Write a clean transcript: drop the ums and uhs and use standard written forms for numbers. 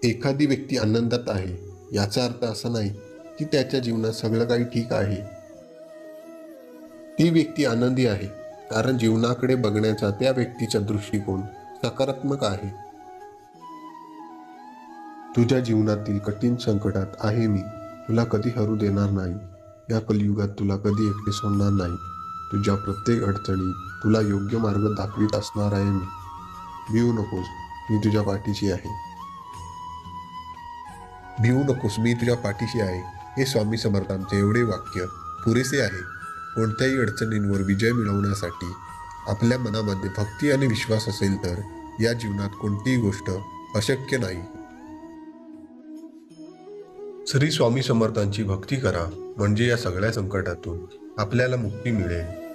एखादी व्यक्ती आनंदात आहे याचा अर्थ असा नाही की त्याच्या जीवनात सगळं काही ठीक आहे. ती व्यक्ती आनंदी आहे कारण जीवनाकडे बघण्याचा त्या व्यक्तीचा दृष्टिकोन सकारात्मक आहे. तुझ्या जीवनातील कठीण संकटात आहे मी, तुला कधी हरू देणार नाही. या कलियुगात तुला कधी एकटे सोडणार नाही. तुझ्या प्रत्येक अडचणीत तुला योग्य मार्ग दाखवित असणार आहे मी. भिवू नकोस, मी तुझ्या पाठीशी आहे. भिवू नकोस, मी तुझ्या पाठीशी आहे. हे स्वामी समर्थांचे एवढे वाक्य पुरेसे आहे. कोणत्याही अडचणींवर विजय मिळवण्यासाठी आपल्या मनामध्ये भक्ती आणि विश्वास असेल तर या जीवनात कोणतीही गोष्ट अशक्य नाही. श्री स्वामी समर्थांची भक्ती करा, म्हणजे या सगळ्या संकटातून आपल्याला मुक्ती मिळेल.